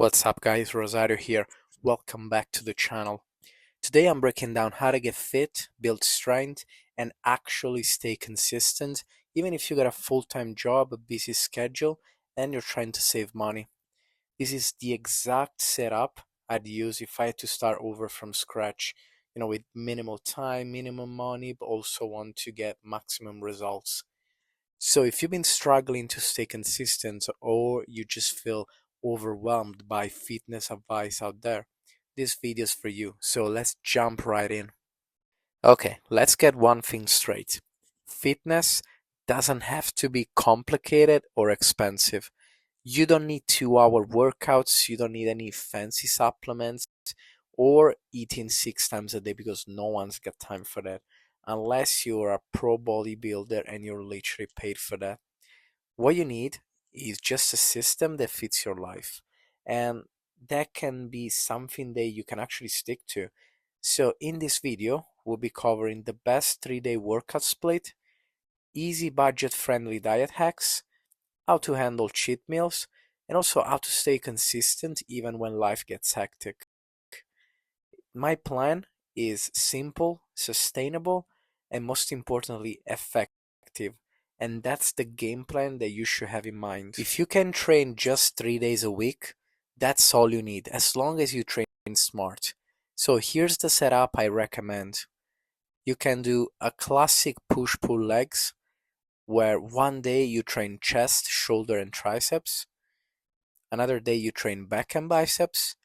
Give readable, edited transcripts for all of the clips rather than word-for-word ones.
What's up guys, Rosario here. Welcome back to the channel. Today I'm breaking down how to get fit, build strength, and actually stay consistent even if you got a full-time job, a busy schedule, and you're trying to save money. This is the exact setup I'd use if I had to start over from scratch, with minimal time, minimum money, but also want to get maximum results. So if you've been struggling to stay consistent or you just feel overwhelmed by fitness advice out there, this video is for you. So let's jump right in. Okay, let's get one thing straight. Fitness doesn't have to be complicated or expensive. You don't need 2-hour workouts, you don't need any fancy supplements or eating 6 times a day because no one's got time for that. Unless you're a pro bodybuilder and you're literally paid for that. What you need is just a system that fits your life. And that can be something that you can actually stick to. So in this video, we'll be covering the best 3-day workout split, easy budget friendly diet hacks, how to handle cheat meals, and also how to stay consistent even when life gets hectic. My plan is simple, sustainable, and most importantly, effective. And that's the game plan that you should have in mind. If you can train just 3 days a week, that's all you need, as long as you train smart. So here's the setup I recommend. You can do a classic push-pull legs, where one day you train chest, shoulder, and triceps, another day you train back and biceps,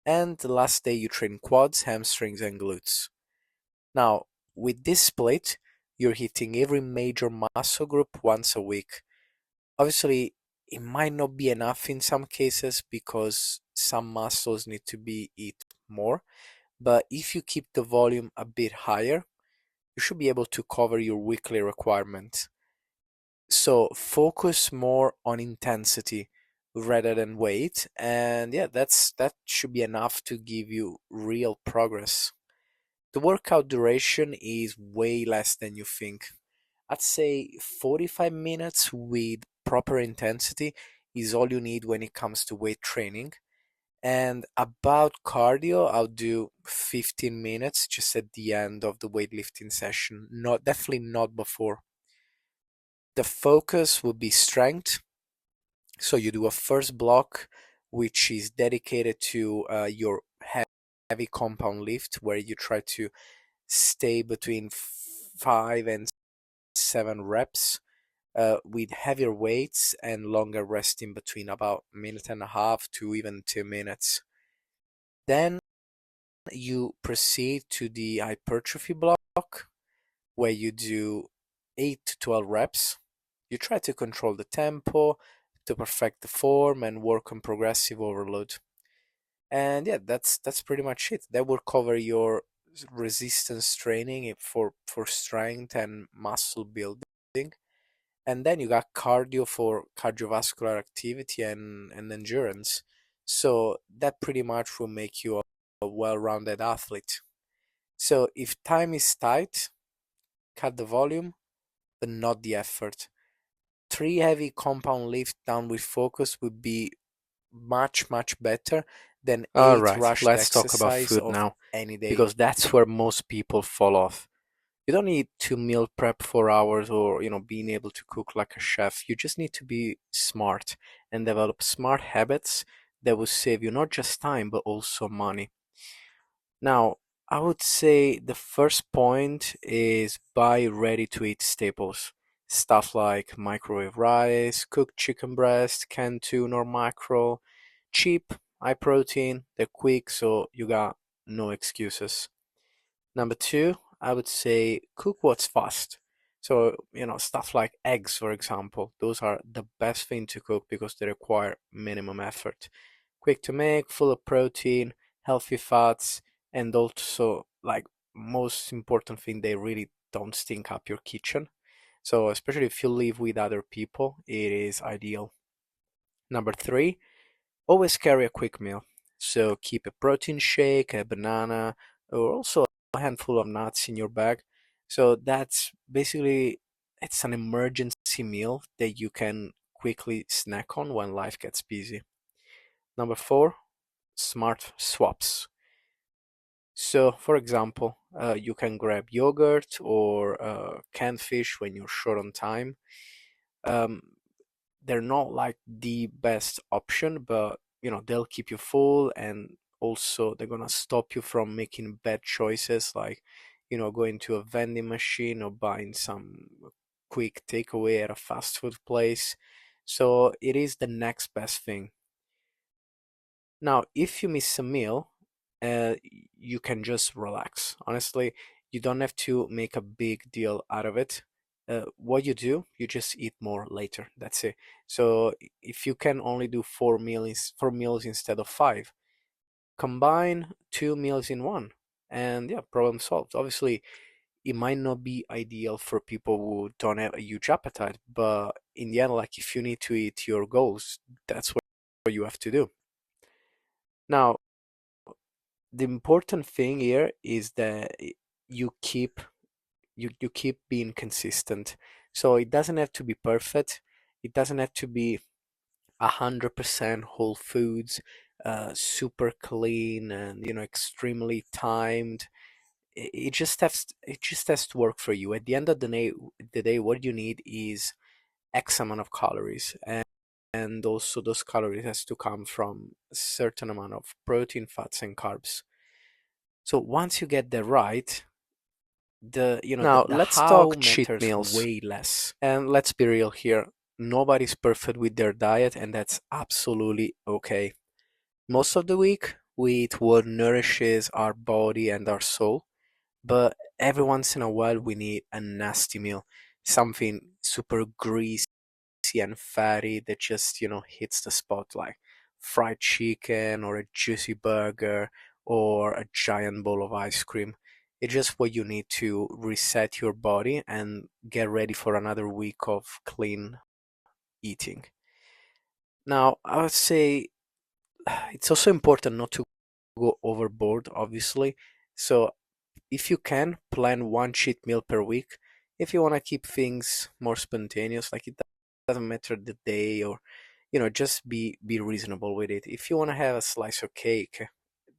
and the last day you train quads, hamstrings, and glutes. Now, with this split, you're hitting every major muscle group once a week. Obviously, it might not be enough in some cases because some muscles need to be hit more, but if you keep the volume a bit higher, you should be able to cover your weekly requirement. So focus more on intensity rather than weight, and yeah, that should be enough to give you real progress. The workout duration is way less than you think. I'd say 45 minutes with proper intensity is all you need when it comes to weight training. And about cardio, I'll do 15 minutes just at the end of the weightlifting session. Not definitely not before. The focus will be strength. So you do a first block, which is dedicated to your heavy compound lift, where you try to stay between 5 and 7 reps with heavier weights and longer rest in between, about a minute and a half to even 2 minutes. Then you proceed to the hypertrophy block, where you do 8 to 12 reps. You try to control the tempo to perfect the form and work on progressive overload. And yeah, that's pretty much it. That will cover your resistance training for strength and muscle building. And then you got cardio for cardiovascular activity and endurance. So that pretty much will make you a well-rounded athlete. So if time is tight, cut the volume, but not the effort. 3 heavy compound lift down with focus would be much better than 8 Alright, Alright, rushed let's talk about exercise food of now, any day. because that's where most people fall off. You don't need to meal prep for hours or, being able to cook like a chef. You just need to be smart and develop smart habits that will save you not just time, but also money. Now, I would say the first point is buy ready to eat staples. Stuff like microwave rice, cooked chicken breast, canned tuna or mackerel. Cheap, high protein, they're quick, so you got no excuses. Number two, I would say cook what's fast. So, stuff like eggs, for example, those are the best thing to cook because they require minimum effort. Quick to make, full of protein, healthy fats, and also, like, most important thing, they really don't stink up your kitchen. So, especially if you live with other people, it is ideal. Number three, always carry a quick meal. So keep a protein shake, a banana, or also a handful of nuts in your bag. So that's basically, it's an emergency meal that you can quickly snack on when life gets busy. Number four, smart swaps. So, for example, you can grab yogurt or canned fish when you're short on time. Um, they're not like the best option, but they'll keep you full, and also they're gonna stop you from making bad choices, like going to a vending machine or buying some quick takeaway at a fast food place. So it is the next best thing. Now, if you miss a meal, uh, you can just relax. Honestly, you don't have to make a big deal out of it. What you do, you just eat more later. That's it. So if you can only do 4 meals instead of five, combine 2 meals in one, and yeah, problem solved. Obviously, it might not be ideal for people who don't have a huge appetite, but in the end, like if you need to eat your goals, that's what you have to do. Now, the important thing here is that you keep being consistent. So it doesn't have to be perfect. It doesn't have to be 100% whole foods, super clean and extremely timed. It just has to work for you. At the end of the day, what you need is X amount of calories, and also those calories has to come from a certain amount of protein, fats, and carbs. So once you get that right, Now, the let's how talk cheat matters meals. way less. And let's be real here. Nobody's perfect with their diet, and that's absolutely okay. Most of the week, we eat what nourishes our body and our soul, but every once in a while, we need a nasty meal, something super greasy and fatty that just hits the spot, like fried chicken or a juicy burger or a giant bowl of ice cream. It's just what you need to reset your body and get ready for another week of clean eating. Now, I would say it's also important not to go overboard, obviously. So if you can, plan one cheat meal per week. If you want to keep things more spontaneous, like it doesn't matter the day, or just be reasonable with it. If you want to have a slice of cake,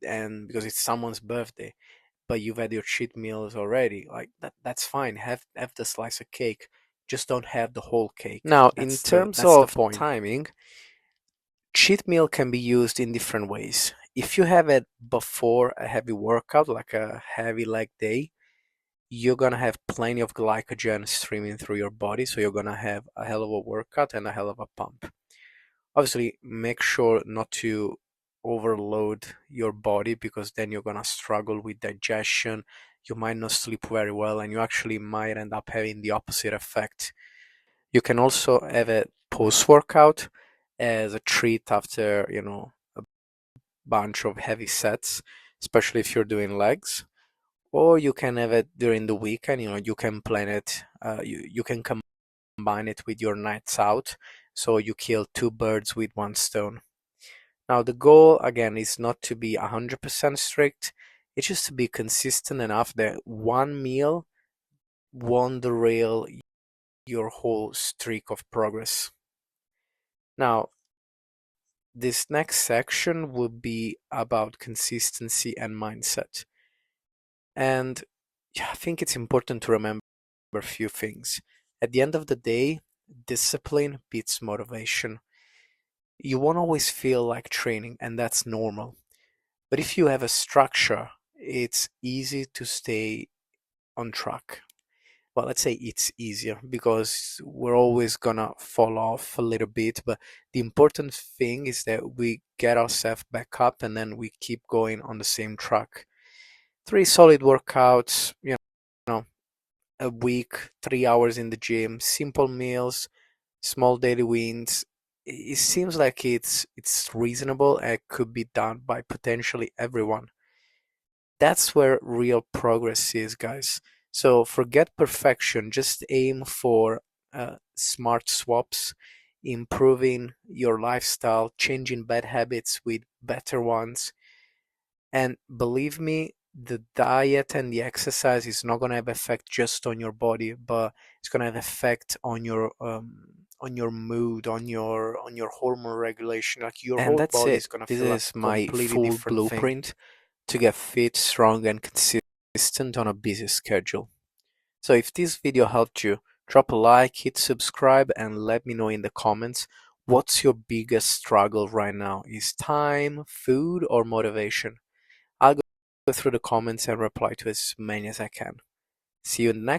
and because it's someone's birthday, but you've had your cheat meals already, like that's fine. Have the slice of cake. Just don't have the whole cake. Now, in terms That's the of point. timing, cheat meal can be used in different ways. If you have it before a heavy workout, like a heavy leg day, you're gonna have plenty of glycogen streaming through your body, so you're gonna have a hell of a workout and a hell of a pump. Obviously, make sure not to overload your body, because then you're gonna struggle with digestion. You might not sleep very well, and you actually might end up having the opposite effect. You can also have a post workout as a treat after, a bunch of heavy sets, especially if you're doing legs. Or you can have it during the weekend. You can plan it. You can combine it with your nights out, so you kill two birds with one stone. Now the goal again is not to be 100% strict. It's just to be consistent enough that one meal won't derail your whole streak of progress. Now, this next section will be about consistency and mindset. And yeah, I think it's important to remember a few things. At the end of the day, discipline beats motivation. You won't always feel like training, and that's normal. But if you have a structure, it's easy to stay on track. Well, let's say it's easier, because we're always gonna fall off a little bit, but the important thing is that we get ourselves back up and then we keep going on the same track. 3 solid workouts, know, a week, 3 hours in the gym, simple meals, small daily wins. It seems like it's reasonable and could be done by potentially everyone. That's where real progress is, guys. So forget perfection, just aim for smart swaps, improving your lifestyle, changing bad habits with better ones. And believe me, the diet and the exercise is not going to have effect just on your body, but it's going to have effect on your mood, on your hormone regulation. Like your And whole that's body it. is gonna This feel like is a my completely full different thing. blueprint to get fit, strong, and consistent on a busy schedule. So if this video helped you, drop a like, hit subscribe, and let me know in the comments what's your biggest struggle right now. Is time, food, or motivation? I'll go through the comments and reply to as many as I can. See you in the next